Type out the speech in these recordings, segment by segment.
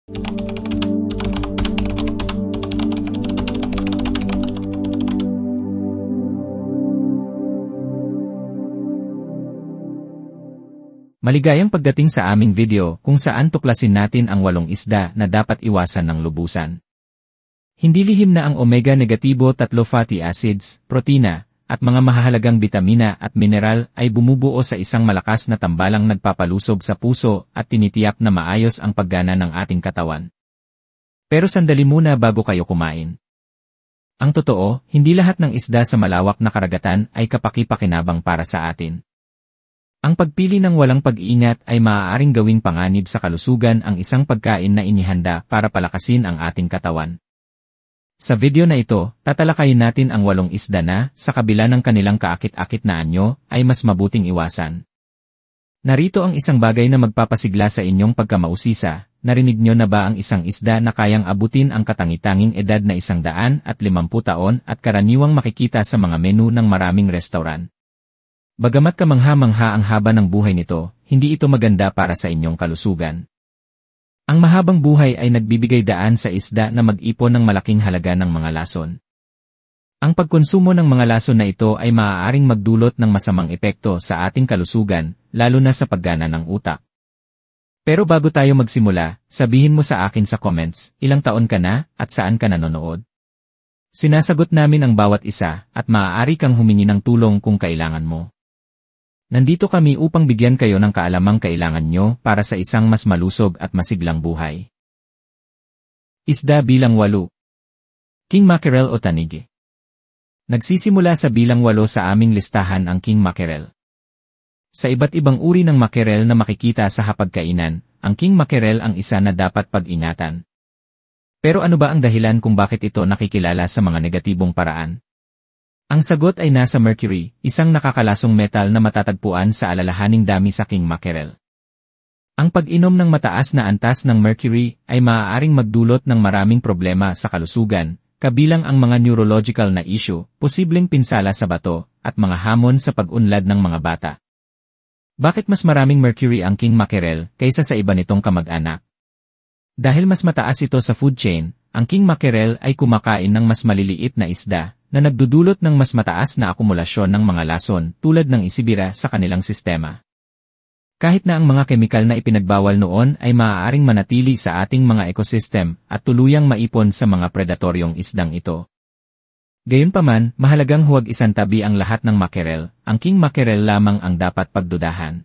Maligayang pagdating sa aming video kung saan tuklasin natin ang 8 isda na dapat iwasan ng lubusan. Hindi lihim na ang omega-negatibo 3 fatty acids, protina, at mga mahahalagang bitamina at mineral ay bumubuo sa isang malakas na tambalang nagpapalusog sa puso at tinitiyak na maayos ang paggana ng ating katawan. Pero sandali muna bago kayo kumain. Ang totoo, hindi lahat ng isda sa malawak na karagatan ay kapaki-pakinabang para sa atin. Ang pagpili ng walang pag-iingat ay maaaring gawing panganib sa kalusugan ang isang pagkain na inihanda para palakasin ang ating katawan. Sa video na ito, tatalakayin natin ang 8 isda na, sa kabila ng kanilang kaakit-akit na anyo, ay mas mabuting iwasan. Narito ang isang bagay na magpapasigla sa inyong pagkamausisa. Narinig nyo na ba ang isang isda na kayang abutin ang katangi-tanging edad na 150 taon at karaniwang makikita sa mga menu ng maraming restaurant? Bagamat kamangha-mangha ang haba ng buhay nito, hindi ito maganda para sa inyong kalusugan. Ang mahabang buhay ay nagbibigay daan sa isda na mag-ipon ng malaking halaga ng mga lason. Ang pagkonsumo ng mga lason na ito ay maaaring magdulot ng masamang epekto sa ating kalusugan, lalo na sa paggana ng utak. Pero bago tayo magsimula, sabihin mo sa akin sa comments, ilang taon ka na at saan ka nanonood? Sinasagot namin ang bawat isa at maaari kang humingi ng tulong kung kailangan mo. Nandito kami upang bigyan kayo ng kaalamang kailangan nyo para sa isang mas malusog at masiglang buhay. Isda bilang 8. King mackerel o tanigi. Nagsisimula sa bilang 8 sa aming listahan ang king mackerel. Sa iba't ibang uri ng mackerel na makikita sa hapagkainan, ang king mackerel ang isa na dapat pag-ingatan. Pero ano ba ang dahilan kung bakit ito nakikilala sa mga negatibong paraan? Ang sagot ay nasa mercury, isang nakakalasong metal na matatagpuan sa alalahaning dami sa king mackerel. Ang pag-inom ng mataas na antas ng mercury ay maaaring magdulot ng maraming problema sa kalusugan, kabilang ang mga neurological na issue, posibleng pinsala sa bato, at mga hamon sa pag-unlad ng mga bata. Bakit mas maraming mercury ang king mackerel kaysa sa iba nitong kamag-anak? Dahil mas mataas ito sa food chain, ang king mackerel ay kumakain ng mas maliliit na isda, na nagdudulot ng mas mataas na akumulasyon ng mga lason tulad ng isibira sa kanilang sistema. Kahit na ang mga kemikal na ipinagbawal noon ay maaaring manatili sa ating mga ecosystem at tuluyang maipon sa mga predatoryong isdang ito. Gayunpaman, mahalagang huwag isantabi ang lahat ng mackerel, ang king mackerel lamang ang dapat pagdudahan.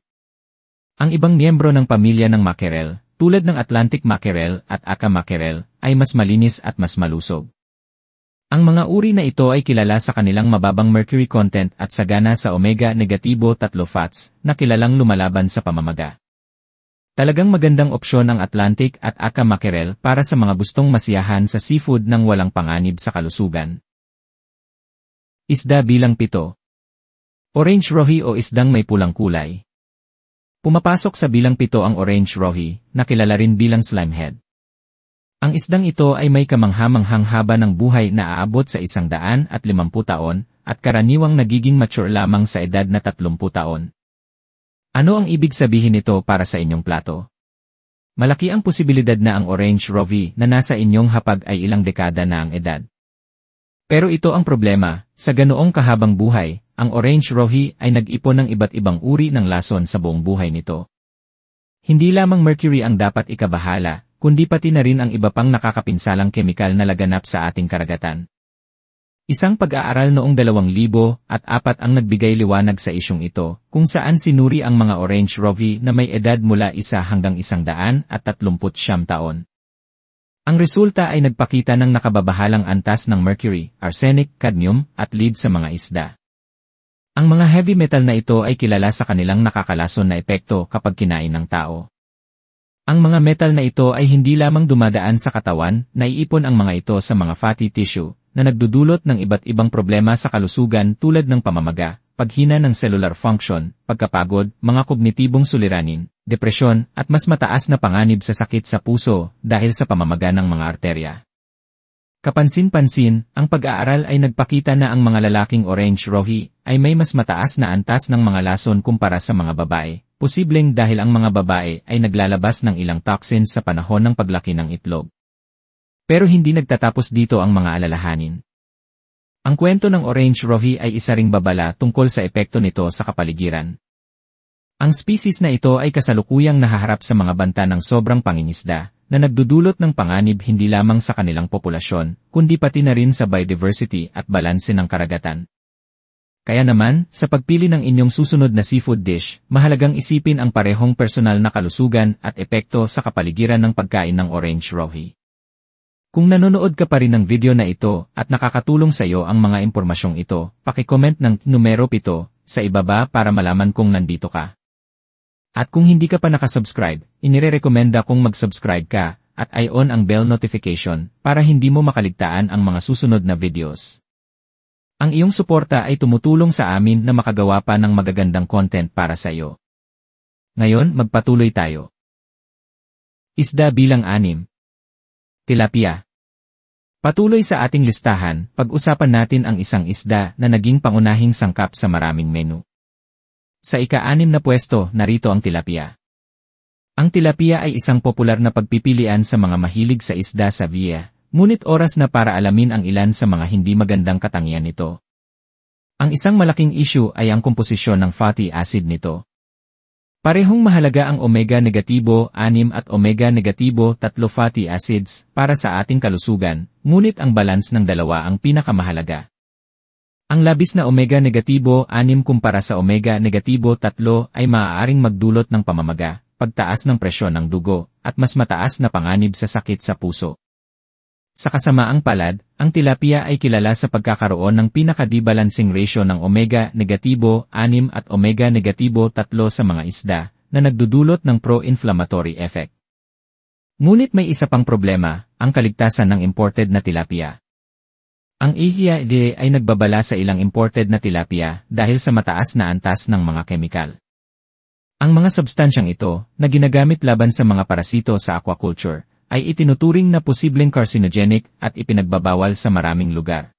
Ang ibang miyembro ng pamilya ng mackerel, tulad ng Atlantic mackerel at Aka mackerel, ay mas malinis at mas malusog. Ang mga uri na ito ay kilala sa kanilang mababang mercury content at sagana sa omega-negatibo 3 fats na kilalang lumalaban sa pamamaga. Talagang magandang opsyon ang Atlantic at Aka mackerel para sa mga gustong masiyahan sa seafood ng walang panganib sa kalusugan. Isda bilang 7. Orange rohi o isdang may pulang kulay. Pumapasok sa bilang 7 ang orange rohi, na kilala rin bilang slimehead. Ang isdang ito ay may kamangha-manghang haba ng buhay na aabot sa 150 taon at karaniwang nagiging mature lamang sa edad na 30 taon. Ano ang ibig sabihin nito para sa inyong plato? Malaki ang posibilidad na ang orange rohi na nasa inyong hapag ay ilang dekada na ang edad. Pero ito ang problema, sa ganoong kahabang buhay, ang orange rohi ay nag-ipon ng iba't ibang uri ng lason sa buong buhay nito. Hindi lamang mercury ang dapat ikabahala, kundi pati na rin ang iba pang nakakapinsalang kemikal na laganap sa ating karagatan. Isang pag-aaral noong 2004 ang nagbigay liwanag sa isyung ito, kung saan sinuri ang mga orange rohi na may edad mula 1 hanggang 139 taon. Ang resulta ay nagpakita ng nakababahalang antas ng mercury, arsenic, cadmium, at lead sa mga isda. Ang mga heavy metal na ito ay kilala sa kanilang nakakalason na epekto kapag kinain ng tao. Ang mga metal na ito ay hindi lamang dumadaan sa katawan, naiipon ang mga ito sa mga fatty tissue, na nagdudulot ng iba't ibang problema sa kalusugan tulad ng pamamaga, paghina ng cellular function, pagkapagod, mga kognitibong suliranin, depresyon, at mas mataas na panganib sa sakit sa puso dahil sa pamamaga ng mga arterya. Kapansin-pansin, ang pag-aaral ay nagpakita na ang mga lalaking orange rohi ay may mas mataas na antas ng mga lason kumpara sa mga babae, posibleng dahil ang mga babae ay naglalabas ng ilang toxins sa panahon ng paglaki ng itlog. Pero hindi nagtatapos dito ang mga alalahanin. Ang kwento ng orange rohi ay isa ring babala tungkol sa epekto nito sa kapaligiran. Ang species na ito ay kasalukuyang nahaharap sa mga banta ng sobrang pangingisda, na nagdudulot ng panganib hindi lamang sa kanilang populasyon, kundi pati na rin sa biodiversity at balanse ng karagatan. Kaya naman, sa pagpili ng inyong susunod na seafood dish, mahalagang isipin ang parehong personal na kalusugan at epekto sa kapaligiran ng pagkain ng orange rohi. Kung nanonood ka pa rin ng video na ito at nakakatulong sa iyo ang mga impormasyong ito, paki-comment ng numero 7 sa ibaba para malaman kung nandito ka. At kung hindi ka pa nakasubscribe, inirerekomenda kong mag-subscribe ka at i-on ang bell notification para hindi mo makaligtaan ang mga susunod na videos. Ang iyong suporta ay tumutulong sa amin na makagawa pa ng magagandang content para sa iyo. Ngayon, magpatuloy tayo. Isda bilang 6. Tilapia. Patuloy sa ating listahan, pag-usapan natin ang isang isda na naging pangunahing sangkap sa maraming menu. Sa ika-6 na pwesto, narito ang tilapia. Ang tilapia ay isang popular na pagpipilian sa mga mahilig sa isda sa via, ngunit oras na para alamin ang ilan sa mga hindi magandang katangian nito. Ang isang malaking issue ay ang komposisyon ng fatty acid nito. Parehong mahalaga ang omega-6 at omega-3 fatty acids para sa ating kalusugan, ngunit ang balance ng dalawa ang pinakamahalaga. Ang labis na omega-6 kumpara sa omega-3 ay maaaring magdulot ng pamamaga, pagtaas ng presyon ng dugo, at mas mataas na panganib sa sakit sa puso. Sa kasamaang palad, ang tilapia ay kilala sa pagkakaroon ng pinaka-debalancing ratio ng omega-6 at omega-3 sa mga isda, na nagdudulot ng pro-inflammatory effect. Ngunit may isa pang problema, ang kaligtasan ng imported na tilapia. Ang EPA ay nagbabala sa ilang imported na tilapia dahil sa mataas na antas ng mga kemikal. Ang mga substansyang ito, na ginagamit laban sa mga parasito sa aquaculture, ay itinuturing na posibleng carcinogenic at ipinagbabawal sa maraming lugar.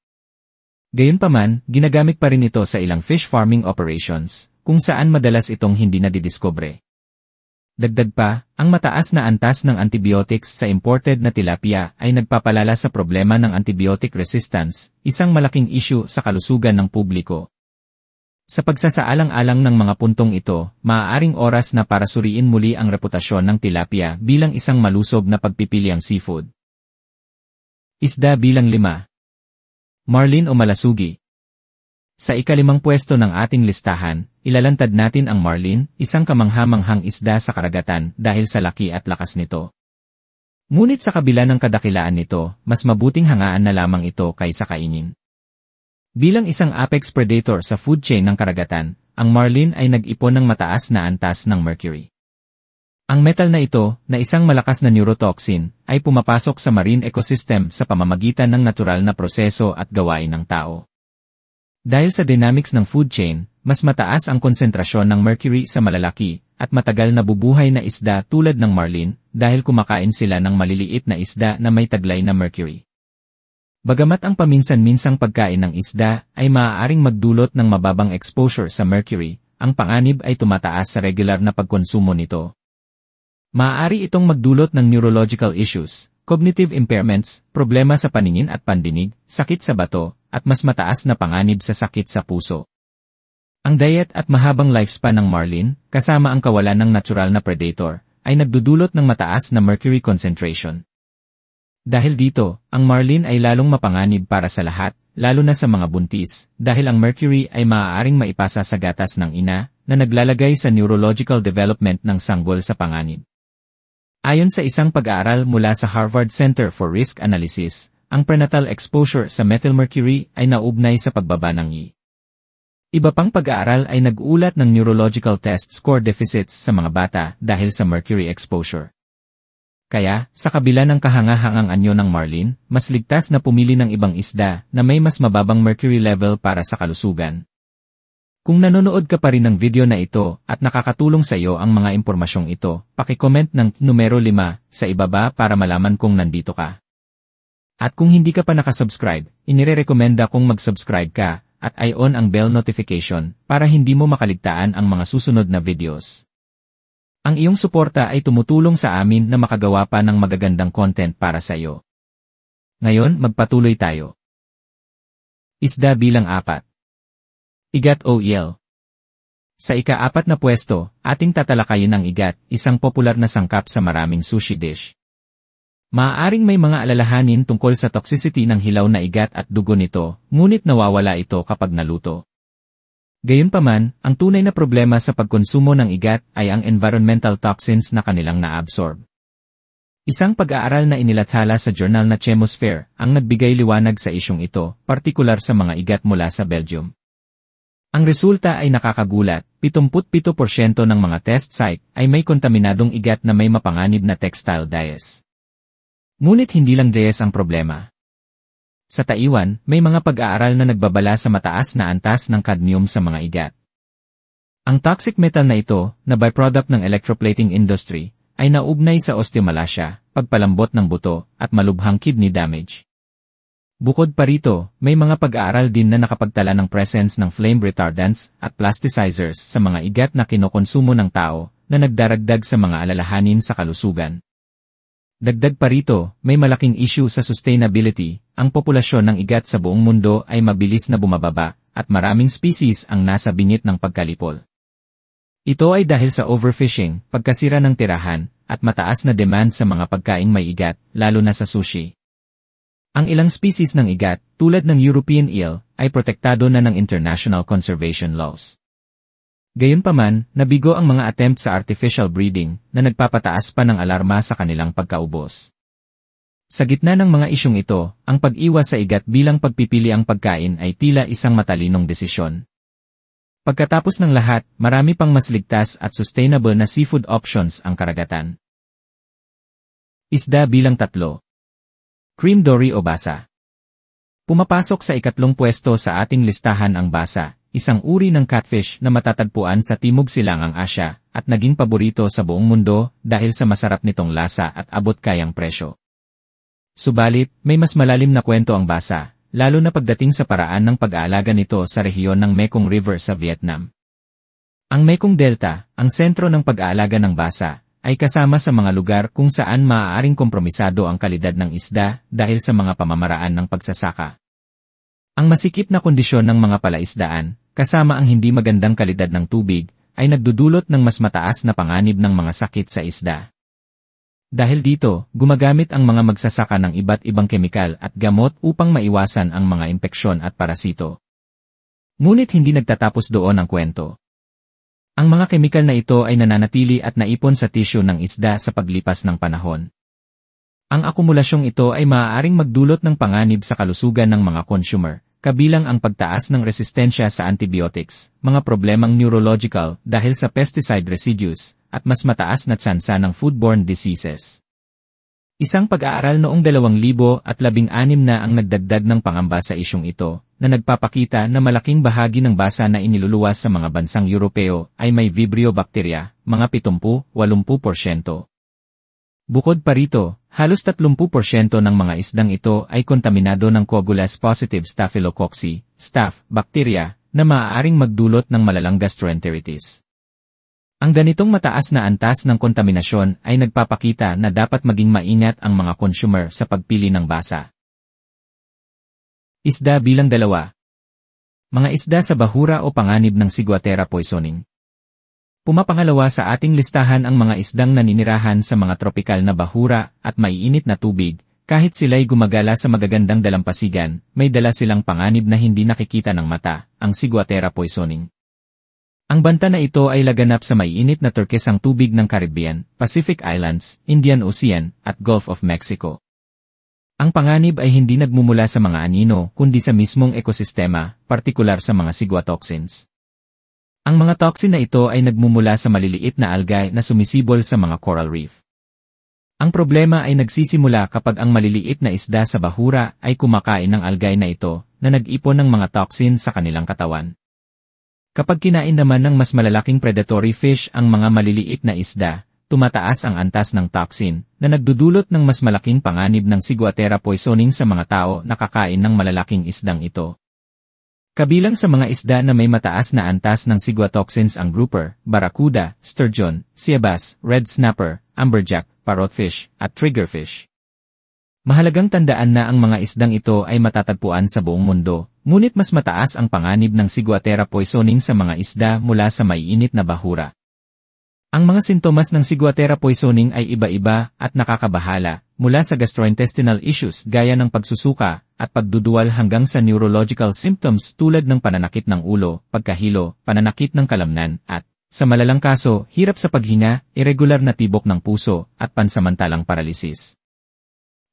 Gayunpaman, ginagamit pa rin ito sa ilang fish farming operations, kung saan madalas itong hindi nadidiskubre. Dagdag pa, ang mataas na antas ng antibiotics sa imported na tilapia ay nagpapalala sa problema ng antibiotic resistance, isang malaking issue sa kalusugan ng publiko. Sa pagsasaalang-alang ng mga puntong ito, maaaring oras na para suriin muli ang reputasyon ng tilapia bilang isang malusog na pagpipiliang seafood. Isda bilang 5. Marlin o malasugi. Sa ika-5 pwesto ng ating listahan, ilalantad natin ang marlin, isang kamangha-manghang isda sa karagatan dahil sa laki at lakas nito. Ngunit sa kabila ng kadakilaan nito, mas mabuting hangaan na lamang ito kaysa kainin. Bilang isang apex predator sa food chain ng karagatan, ang marlin ay nag-ipon ng mataas na antas ng mercury. Ang metal na ito, na isang malakas na neurotoxin, ay pumapasok sa marine ecosystem sa pamamagitan ng natural na proseso at gawain ng tao. Dahil sa dynamics ng food chain, mas mataas ang konsentrasyon ng mercury sa malalaki at matagal na bubuhay na isda tulad ng marlin dahil kumakain sila ng maliliit na isda na may taglay na mercury. Bagamat ang paminsan-minsang pagkain ng isda ay maaaring magdulot ng mababang exposure sa mercury, ang panganib ay tumataas sa regular na pagkonsumo nito. Maaari itong magdulot ng neurological issues, cognitive impairments, problema sa paningin at pandinig, sakit sa bato, at mas mataas na panganib sa sakit sa puso. Ang diet at mahabang lifespan ng marlin, kasama ang kawalan ng natural na predator, ay nagdudulot ng mataas na mercury concentration. Dahil dito, ang marlin ay lalong mapanganib para sa lahat, lalo na sa mga buntis, dahil ang mercury ay maaaring maipasa sa gatas ng ina, na naglalagay sa neurological development ng sanggol sa panganib. Ayon sa isang pag-aaral mula sa Harvard Center for Risk Analysis, ang prenatal exposure sa methylmercury ay naugnay sa pagbaba ng E. Iba pang pag-aaral ay nag-ulat ng neurological test score deficits sa mga bata dahil sa mercury exposure. Kaya, sa kabila ng kahanga-hangang anyo ng marlin, mas ligtas na pumili ng ibang isda na may mas mababang mercury level para sa kalusugan. Kung nanonood ka pa rin ng video na ito at nakakatulong sa iyo ang mga impormasyong ito, paki-comment ng numero 5 sa ibaba para malaman kung nandito ka. At kung hindi ka pa nakasubscribe, inirerekomenda kong mag-subscribe ka at i-on ang bell notification para hindi mo makaligtaan ang mga susunod na videos. Ang iyong suporta ay tumutulong sa amin na makagawa pa ng magagandang content para sa iyo. Ngayon, magpatuloy tayo. Isda bilang 4. Igat o eel. Sa ika-4 na pwesto, ating tatalakayin ang igat, isang popular na sangkap sa maraming sushi dish. Maaaring may mga alalahanin tungkol sa toxicity ng hilaw na igat at dugo nito, ngunit nawawala ito kapag naluto. Gayunpaman, ang tunay na problema sa pagkonsumo ng igat ay ang environmental toxins na kanilang naabsorb. Isang pag-aaral na inilathala sa journal na Chemosphere ang nagbigay liwanag sa isyong ito, partikular sa mga igat mula sa Belgium. Ang resulta ay nakakagulat, 77% ng mga test site ay may kontaminadong igat na may mapanganib na textile dyes. Ngunit hindi lang dyes ang problema. Sa Taiwan, may mga pag-aaral na nagbabala sa mataas na antas ng cadmium sa mga igat. Ang toxic metal na ito, na byproduct ng electroplating industry, ay naugnay sa osteomalacia, pagpalambot ng buto, at malubhang kidney damage. Bukod pa rito, may mga pag-aaral din na nakapagtala ng presence ng flame retardants at plasticizers sa mga igat na kinokonsumo ng tao, na nagdaragdag sa mga alalahanin sa kalusugan. Dagdag pa rito, may malaking issue sa sustainability, ang populasyon ng igat sa buong mundo ay mabilis na bumababa, at maraming species ang nasa bingit ng pagkalipol. Ito ay dahil sa overfishing, pagkasira ng tirahan, at mataas na demand sa mga pagkaing may igat, lalo na sa sushi. Ang ilang species ng igat, tulad ng European eel, ay protektado na ng international conservation laws. Gayunpaman, nabigo ang mga attempt sa artificial breeding na nagpapataas pa ng alarma sa kanilang pagkaubos. Sa gitna ng mga isyong ito, ang pag-iwas sa igat bilang pagpipili ang pagkain ay tila isang matalinong desisyon. Pagkatapos ng lahat, marami pang mas ligtas at sustainable na seafood options ang karagatan. Isda bilang 3. Cream dory o basa. Pumapasok sa 2 pwesto sa ating listahan ang basa, isang uri ng catfish na matatagpuan sa Timog Silangang Asya at naging paborito sa buong mundo dahil sa masarap nitong lasa at abot-kayang presyo. Subalit, may mas malalim na kwento ang basa, lalo na pagdating sa paraan ng pag-aalaga nito sa rehiyon ng Mekong River sa Vietnam. Ang Mekong Delta, ang sentro ng pag-aalaga ng basa, ay kasama sa mga lugar kung saan maaaring kompromisado ang kalidad ng isda dahil sa mga pamamaraan ng pagsasaka. Ang masikip na kondisyon ng mga palaisdaan, kasama ang hindi magandang kalidad ng tubig, ay nagdudulot ng mas mataas na panganib ng mga sakit sa isda. Dahil dito, gumagamit ang mga magsasaka ng iba't ibang kemikal at gamot upang maiwasan ang mga impeksyon at parasito. Ngunit hindi nagtatapos doon ang kwento. Ang mga kemikal na ito ay nananatili at naipon sa tissue ng isda sa paglipas ng panahon. Ang akumulasyong ito ay maaaring magdulot ng panganib sa kalusugan ng mga consumer, kabilang ang pagtaas ng resistensya sa antibiotics, mga problemang neurological dahil sa pesticide residues, at mas mataas na tsansa ng foodborne diseases. Isang pag-aaral noong 2016 na ang nagdagdag ng pangamba sa isyung ito, na nagpapakita na malaking bahagi ng basa na iniluluwas sa mga bansang Europeo ay may Vibrio bacteria, mga 70–80%. Bukod pa rito, halos 30% ng mga isdang ito ay kontaminado ng Coagulase-positive Staphylococcus, staph, bacteria, na maaaring magdulot ng malalang gastroenteritis. Ang ganitong mataas na antas ng kontaminasyon ay nagpapakita na dapat maging maingat ang mga consumer sa pagpili ng basa. Isda bilang 2. Mga isda sa bahura o panganib ng ciguatera poisoning. Pumapangalawa sa ating listahan ang mga isdang naninirahan sa mga tropikal na bahura at maiinit na tubig, kahit sila'y gumagala sa magagandang dalampasigan, may dala silang panganib na hindi nakikita ng mata, ang ciguatera poisoning. Ang banta na ito ay laganap sa maiinit na turkesang tubig ng Caribbean, Pacific Islands, Indian Ocean, at Gulf of Mexico. Ang panganib ay hindi nagmumula sa mga anino kundi sa mismong ekosistema, partikular sa mga ciguatoxins. Ang mga toxin na ito ay nagmumula sa maliliit na algae na sumisibol sa mga coral reef. Ang problema ay nagsisimula kapag ang maliliit na isda sa bahura ay kumakain ng algae na ito na nag-ipon ng mga toxin sa kanilang katawan. Kapag kinain naman ng mas malalaking predatory fish ang mga maliliit na isda, tumataas ang antas ng toxin na nagdudulot ng mas malaking panganib ng ciguatera poisoning sa mga tao na kakain ng malalaking isdang ito. Kabilang sa mga isda na may mataas na antas ng ciguatoxins ang grouper, barracuda, sturgeon, sea bass, red snapper, amberjack, parrotfish, at triggerfish. Mahalagang tandaan na ang mga isdang ito ay matatagpuan sa buong mundo, ngunit mas mataas ang panganib ng ciguatera poisoning sa mga isda mula sa maiinit na bahura. Ang mga sintomas ng ciguatera poisoning ay iba-iba at nakakabahala, mula sa gastrointestinal issues gaya ng pagsusuka at pagduduwal hanggang sa neurological symptoms tulad ng pananakit ng ulo, pagkahilo, pananakit ng kalamnan, at, sa malalang kaso, hirap sa paghinga, irregular na tibok ng puso, at pansamantalang paralisis.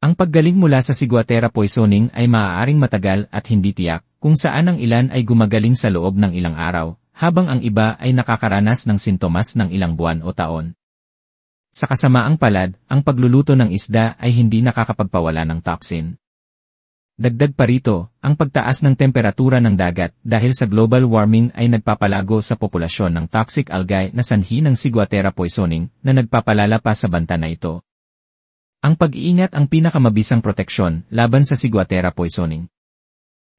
Ang paggaling mula sa ciguatera poisoning ay maaaring matagal at hindi tiyak, kung saan ang ilan ay gumagaling sa loob ng ilang araw, habang ang iba ay nakakaranas ng sintomas ng ilang buwan o taon. Sa kasamaang palad, ang pagluluto ng isda ay hindi nakakapagpawala ng toxin. Dagdag pa rito, ang pagtaas ng temperatura ng dagat dahil sa global warming ay nagpapalago sa populasyon ng toxic algae na sanhi ng ciguatera poisoning na nagpapalala pa sa banta na ito. Ang pag-iingat ang pinakamabisang proteksyon laban sa ciguatera poisoning.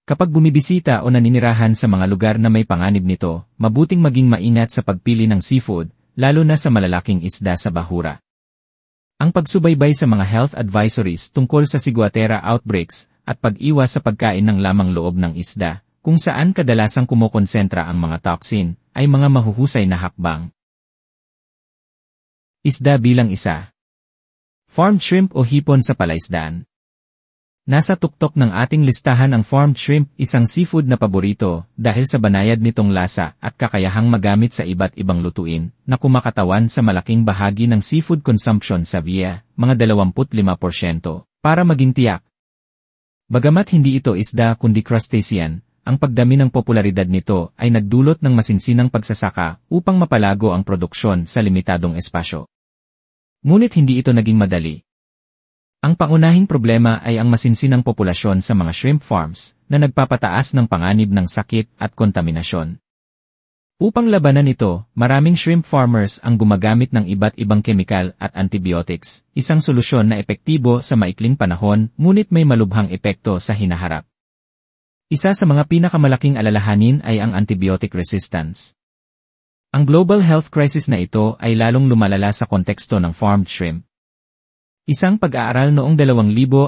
Kapag bumibisita o naninirahan sa mga lugar na may panganib nito, mabuting maging maingat sa pagpili ng seafood, lalo na sa malalaking isda sa bahura. Ang pagsubaybay sa mga health advisories tungkol sa ciguatera outbreaks at pag-iwas sa pagkain ng lamang loob ng isda, kung saan kadalasang kumokonsentra ang mga toxin, ay mga mahuhusay na hakbang. Isda bilang isa. Farmed shrimp o hipon sa palaisdaan. Nasa tuktok ng ating listahan ang farmed shrimp, isang seafood na paborito dahil sa banayad nitong lasa at kakayahang magamit sa iba't ibang lutuin na kumakatawan sa malaking bahagi ng seafood consumption sa VIA, mga 25%, para maging tiyak. Bagamat hindi ito isda kundi crustacean, ang pagdami ng popularidad nito ay nagdulot ng masinsinang pagsasaka upang mapalago ang produksyon sa limitadong espasyo. Ngunit hindi ito naging madali. Ang pangunahing problema ay ang masinsinang populasyon sa mga shrimp farms na nagpapataas ng panganib ng sakit at kontaminasyon. Upang labanan ito, maraming shrimp farmers ang gumagamit ng iba't ibang kemikal at antibiotics, isang solusyon na epektibo sa maikling panahon ngunit may malubhang epekto sa hinaharap. Isa sa mga pinakamalaking alalahanin ay ang antibiotic resistance. Ang global health crisis na ito ay lalong lumalala sa konteksto ng farmed shrimp. Isang pag-aaral noong 2015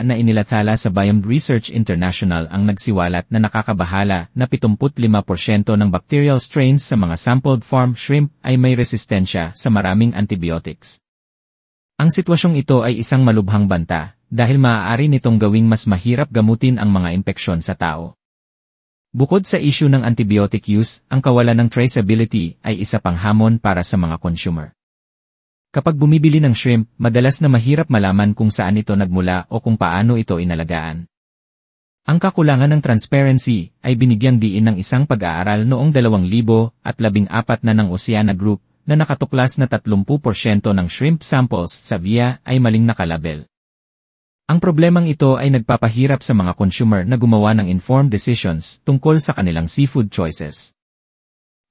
na inilathala sa Biome Research International ang nagsiwalat na nakakabahala na 75% ng bacterial strains sa mga sampled farm shrimp ay may resistensya sa maraming antibiotics. Ang sitwasyong ito ay isang malubhang banta dahil maaari nitong gawing mas mahirap gamutin ang mga impeksyon sa tao. Bukod sa issue ng antibiotic use, ang kawalan ng traceability ay isa pang hamon para sa mga consumer. Kapag bumibili ng shrimp, madalas na mahirap malaman kung saan ito nagmula o kung paano ito inalagaan. Ang kakulangan ng transparency ay binigyang diin ng isang pag-aaral noong 2014 na ng Oceana Group na nakatuklas na 30% ng shrimp samples sa VIA ay maling nakalabel. Ang problemang ito ay nagpapahirap sa mga consumer na gumawa ng informed decisions tungkol sa kanilang seafood choices.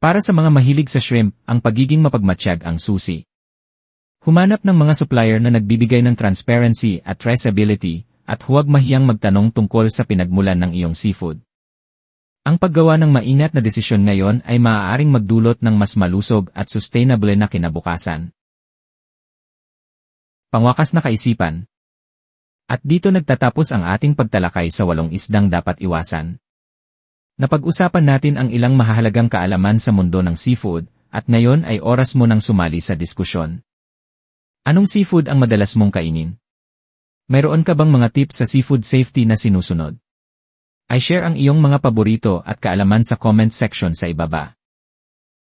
Para sa mga mahilig sa shrimp, ang pagiging mapagmatsyag ang susi. Humanap ng mga supplier na nagbibigay ng transparency at traceability, at huwag mahiyang magtanong tungkol sa pinagmulan ng iyong seafood. Ang paggawa ng maingat na desisyon ngayon ay maaaring magdulot ng mas malusog at sustainable na kinabukasan. Pangwakas na kaisipan. At dito nagtatapos ang ating pagtalakay sa 8 isdang dapat iwasan. Napag-usapan natin ang ilang mahahalagang kaalaman sa mundo ng seafood, at ngayon ay oras mo nang sumali sa diskusyon. Anong seafood ang madalas mong kainin? Mayroon ka bang mga tips sa seafood safety na sinusunod? I-share ang iyong mga paborito at kaalaman sa comment section sa ibaba.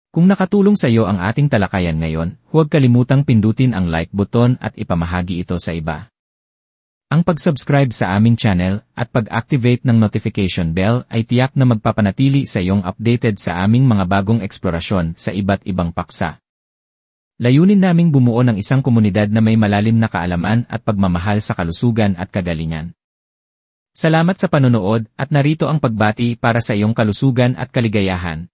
Kung nakatulong sa iyo ang ating talakayan ngayon, huwag kalimutang pindutin ang like button at ipamahagi ito sa iba. Ang pag-subscribe sa aming channel at pag-activate ng notification bell ay tiyak na magpapanatili sa iyong updated sa aming mga bagong eksplorasyon sa iba't ibang paksa. Layunin naming bumuo ng isang komunidad na may malalim na kaalaman at pagmamahal sa kalusugan at kagalingan. Salamat sa panonood at narito ang pagbati para sa iyong kalusugan at kaligayahan.